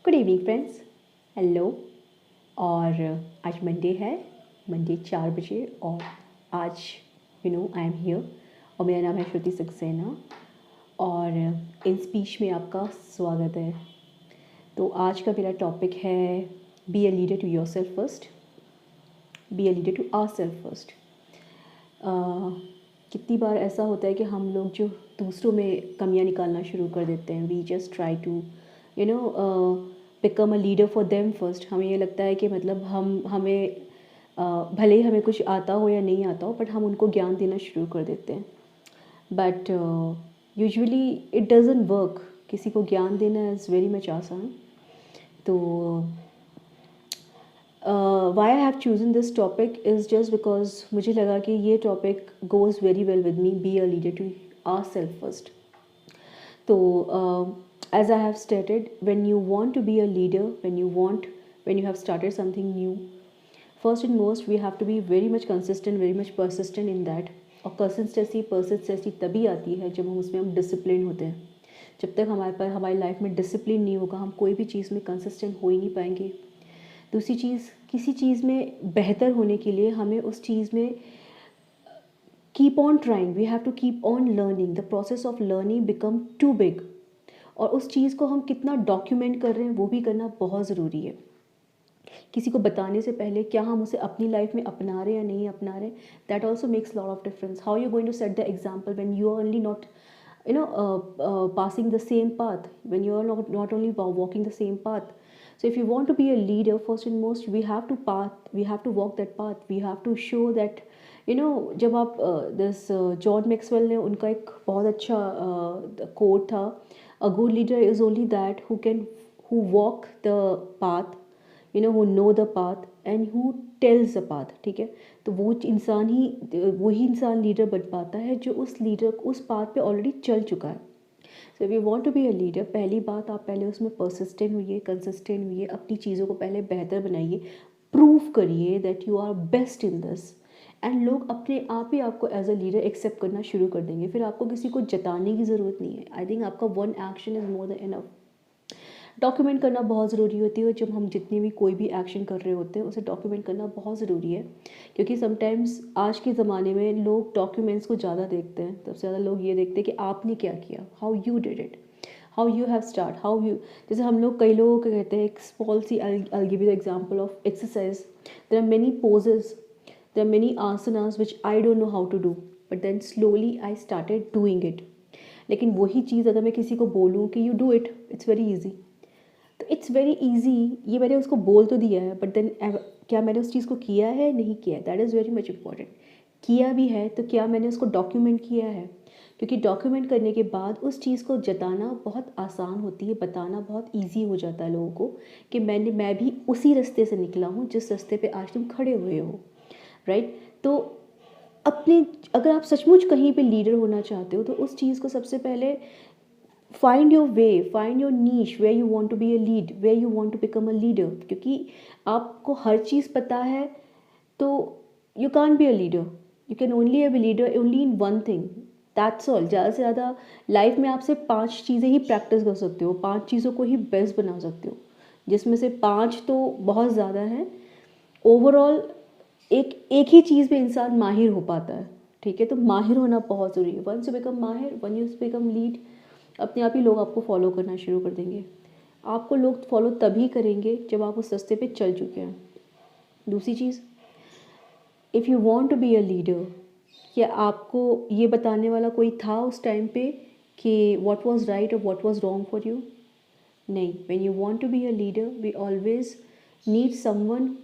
Good evening friends, hello. और आज Monday है, मंडे 4 बजे। और आज आई एम हियर और मेरा नाम है श्रुति सक्सेना और इन स्पीच में आपका स्वागत है। तो आज का मेरा टॉपिक है be a leader to yourself first, be a leader to ourself first. कितनी बार ऐसा होता है कि हम लोग जो दूसरों में कमियां निकालना शुरू कर देते हैं, we just try to become a leader for them first. हमें ये लगता है कि मतलब हमें भले ही हमें कुछ आता हो या नहीं आता हो, बट हम उनको ज्ञान देना शुरू कर देते हैं। But usually it doesn't work. किसी को ज्ञान देना इज़ वेरी मच आसान। तो why I have chosen this topic is just because मुझे लगा कि ये topic goes very well with me, be a leader to ourself first. तो as I have stated, when you want to be a leader, when you have started something new, first and most we have to be very much consistent, very much persistent in that. और persistency तभी आती है जब हम discipline होते हैं। जब तक हमारे पास हमारी लाइफ में डिसिप्लिन नहीं होगा, हम कोई भी चीज़ में कंसिस्टेंट हो ही नहीं पाएंगे। दूसरी चीज़, किसी चीज़ में बेहतर होने के लिए हमें उस चीज़ में keep on trying, we have to keep on learning. The process of learning become too big. और उस चीज़ को हम कितना डॉक्यूमेंट कर रहे हैं वो भी करना बहुत ज़रूरी है। किसी को बताने से पहले क्या हम उसे अपनी लाइफ में अपना रहे हैं या नहीं अपना रहे, that also makes lot of difference. How you going to set the example when you are only not passing the same path, when you are not only walking the same path. So if you want to be a leader, first and most we have to walk that path. We have to show that जब आप this John Maxwell ने उनका एक बहुत अच्छा coat था, a good leader is only that who walk the path, who know the path and who tells the path। ठीक है, तो वही इंसान लीडर बन पाता है जो उस पाथ पे ऑलरेडी चल चुका है। So if you want to be a leader, पहली बात आप पहले उसमें परसिस्टेंट हुइए, कंसिस्टेंट हुइए, अपनी चीज़ों को पहले बेहतर बनाइए, प्रूव करिए that you are best in this, and लोग अपने आप ही आपको एज अ लीडर एक्सेप्ट करना शुरू कर देंगे। फिर आपको किसी को जताने की ज़रूरत नहीं है। आई थिंक आपका one action is more than enough. Document करना बहुत ज़रूरी होती है। जब हम जितनी भी कोई भी एक्शन कर रहे होते हैं उसे डॉक्यूमेंट करना बहुत ज़रूरी है, क्योंकि समटाइम्स आज के ज़माने में लोग डॉक्यूमेंट्स को ज़्यादा देखते हैं। सबसे ज़्यादा लोग ये देखते हैं कि आपने क्या किया, how you did it, how you have start, how you. जैसे हम लोग कई लोगों को कहते हैं, एक स्मॉल सी I give you example of exercise. There are many poses, there are many asanas which I don't know how to do, but then slowly I started doing it. लेकिन वही चीज़ अगर मैं किसी को बोलूँ कि you do it, it's very easy, तो इट्स वेरी ईजी, ये मैंने उसको बोल तो दिया है, बट देन क्या मैंने उस चीज़ को किया है, नहीं किया है, that is very much important. किया भी है तो क्या मैंने उसको डॉक्यूमेंट किया है, क्योंकि डॉक्यूमेंट करने के बाद उस चीज़ को जताना बहुत आसान होती है, बताना बहुत ईजी हो जाता है लोगों को कि मैं भी उसी रास्ते से निकला हूँ जिस रास्ते पे आज तुम खड़े हुए हो, राइट। तो अपने, अगर आप सचमुच कहीं पे लीडर होना चाहते हो तो उस चीज़ को सबसे पहले find your way, find your niche where you want to be a lead, where you want to become a leader। क्योंकि आपको हर चीज़ पता है तो you can't be a leader, you can only be a leader only in one thing, that's all। ज़्यादा से ज़्यादा life में आप सिर्फ 5 चीज़ें ही प्रैक्टिस कर सकते हो, 5 चीज़ों को ही बेस्ट बना सकते हो, जिसमें से 5 तो बहुत ज़्यादा है। ओवरऑल एक ही चीज़ में इंसान माहिर हो पाता है, ठीक है। तो माहिर होना बहुत ज़रूरी है। वंस यू बिकम माहिर, वन यू बिकम लीड, अपने आप ही लोग आपको फॉलो करना शुरू कर देंगे। आपको लोग फॉलो तभी करेंगे जब आप उस रास्ते पे चल चुके हैं। दूसरी चीज़, if you want to be a leader, क्या आपको ये बताने वाला कोई था उस टाइम पे कि व्हाट वाज राइट और what was wrong for you? नहीं। When you want to be a leader, we always need someone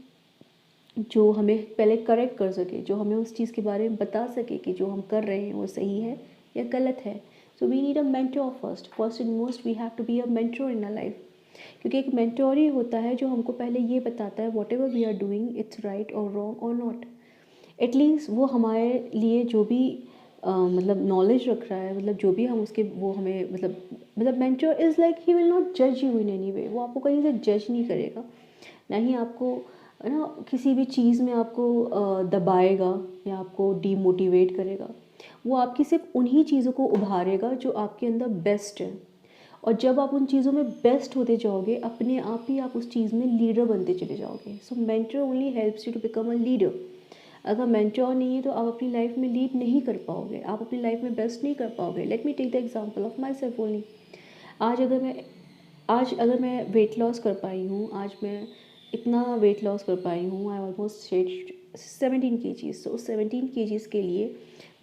जो हमें पहले करेक्ट कर सके, जो हमें उस चीज़ के बारे में बता सके कि जो हम कर रहे हैं वो सही है या गलत है। So we need a mentor first and most we have to be a mentor in a life. क्योंकि एक मेंटोर ही होता है जो हमको पहले ये बताता है whatever we are doing it's right और रॉन्ग और नॉट। एटलीस्ट वो हमारे लिए जो भी मतलब नॉलेज रख रहा है, मतलब जो भी हम उसके वो हमें मतलब mentor is like he will not जज यू इन एनी वे। वो आपको कहीं से जज नहीं करेगा, ना ही आपको किसी भी चीज़ में आपको दबाएगा या आपको डीमोटिवेट करेगा। वो आपकी सिर्फ उन्हीं चीज़ों को उभारेगा जो आपके अंदर बेस्ट है, और जब आप उन चीज़ों में बेस्ट होते जाओगे, अपने आप ही आप उस चीज़ में लीडर बनते चले जाओगे. So mentor only helps you to become a leader. अगर मेंटर नहीं है तो आप अपनी लाइफ में लीड नहीं कर पाओगे, आप अपनी लाइफ में बेस्ट नहीं कर पाओगे. Let me take the example of myself only. आज अगर मैं वेट लॉस कर पाई हूँ, आज मैं इतना वेट लॉस कर पाई हूँ, आई ऑलमोस्ट शेड 17 kgs. तो 17 kgs के लिए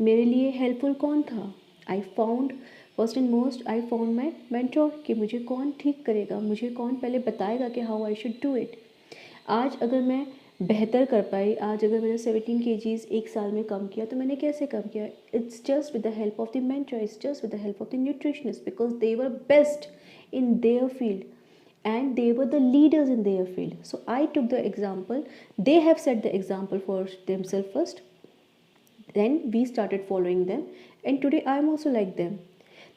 मेरे लिए हेल्पफुल कौन था? I found, first and most I found my mentor, कि मुझे कौन ठीक करेगा, मुझे कौन पहले बताएगा कि how I should do it. आज अगर मैं बेहतर कर पाई, आज अगर मैंने 17 kgs एक साल में कम किया, तो मैंने कैसे कम किया? It's just with the help of the mentor, it's just with the help of the nutritionist, because they were best in their field and they were the leaders in their field. So I took the example, they have set the example for themselves first, then we started following them and today I am also like them.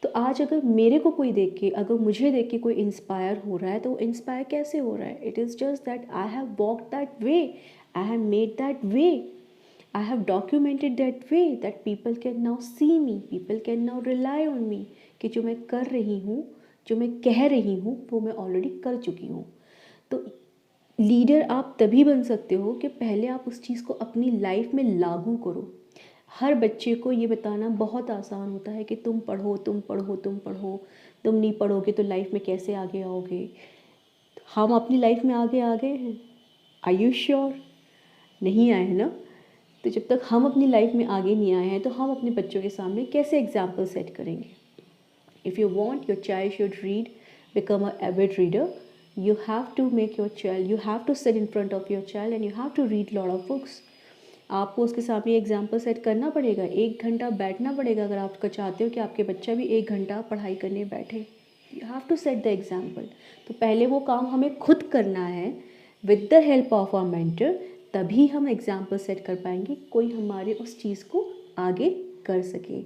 तो आज अगर मेरे को कोई देख के, अगर मुझे देख के कोई इंस्पायर हो रहा है, तो इंस्पायर कैसे हो रहा है? It is just that I have walked that way, I have made that way, I have documented that way that people can now see me, people can now rely on me, कि जो मैं कर रही हूँ, जो मैं कह रही हूँ, वो मैं ऑलरेडी कर चुकी हूँ. तो लीडर आप तभी बन सकते हो कि पहले आप उस चीज़ को अपनी लाइफ में लागू करो. हर बच्चे को ये बताना बहुत आसान होता है कि तुम पढ़ो, तुम पढ़ो, तुम पढ़ो, तुम नहीं पढ़ोगे तो लाइफ में कैसे आगे आओगे. हम अपनी लाइफ में आगे आ गए हैं? Are you sure? नहीं आए हैं ना. तो जब तक हम अपनी लाइफ में आगे नहीं आए हैं, तो हम अपने बच्चों के सामने कैसे एग्जाम्पल सेट करेंगे? If you want your child should read, become a Avid reader, you have to make your child, you have to sit in front of your child and you have to read lot of books. आपको उसके सामने example set करना पड़ेगा, 1 घंटा बैठना पड़ेगा अगर आप चाहते हो कि आपके बच्चा भी 1 घंटा पढ़ाई करने बैठे. You have to set the example. तो पहले वो काम हमें खुद करना है with the help of our mentor, तभी हम एग्जाम्पल सेट कर पाएंगे, कोई हमारे उस चीज़ को आगे कर सके.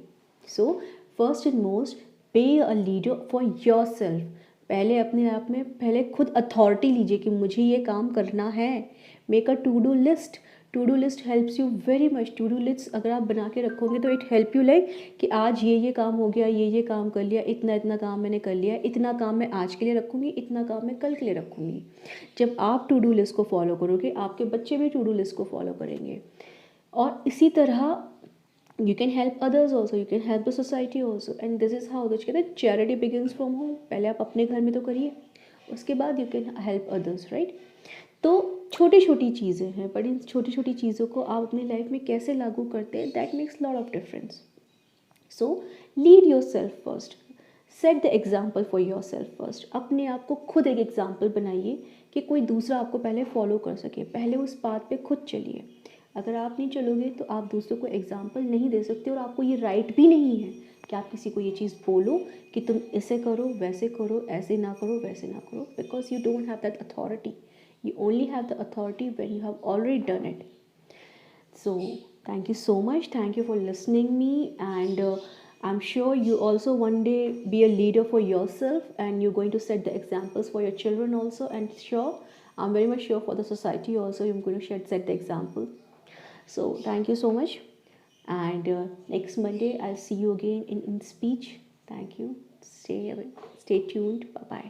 So first and most, B a leader for your self. पहले अपने आप में पहले खुद अथॉरिटी लीजिए कि मुझे ये काम करना है. Make a to do list. To do list helps you very much. To do list अगर आप बना के रखोगे तो इट हेल्प यू लाइक कि आज ये काम हो गया, ये काम कर लिया, इतना इतना काम मैंने कर लिया, इतना काम मैं आज के लिए रखूँगी, इतना काम मैं कल के लिए रखूँगी. जब आप टू डू लिस्ट को फॉलो करोगे, आपके बच्चे भी टू डू लिस्ट को फॉलो करेंगे. और इसी तरह you can help others also, you can help the society also, and this is how कुछ कहते हैं charity begins from home. पहले आप अपने घर में तो करिए, उसके बाद you can help others, right? तो छोटी छोटी चीज़ें हैं, बट इन छोटी छोटी चीज़ों को आप अपनी लाइफ में कैसे लागू करते हैं, that makes lot of difference. So lead yourself first, set the example for yourself first. अपने आप को खुद एक एग्जाम्पल बनाइए कि कोई दूसरा आपको पहले फॉलो कर सके. पहले उस बात पे खुद चलिए. अगर आप नहीं चलोगे तो आप दूसरों को एग्जाम्पल नहीं दे सकते, और आपको ये राइट भी नहीं है कि आप किसी को ये चीज़ बोलो कि तुम ऐसे करो, वैसे करो, ऐसे ना करो, वैसे ना करो, because you don't have that authority. You only have the authority when you have already done it. So thank you so much, thank you for listening me, and I'm sure you also one day be a leader for yourself, and you're going to set the examples for your children also, and sure, I'm very much sure for the society also you're going to set the example. So thank you so much, and next Monday I'll see you again in speech. Thank you. Stay tuned. Bye bye.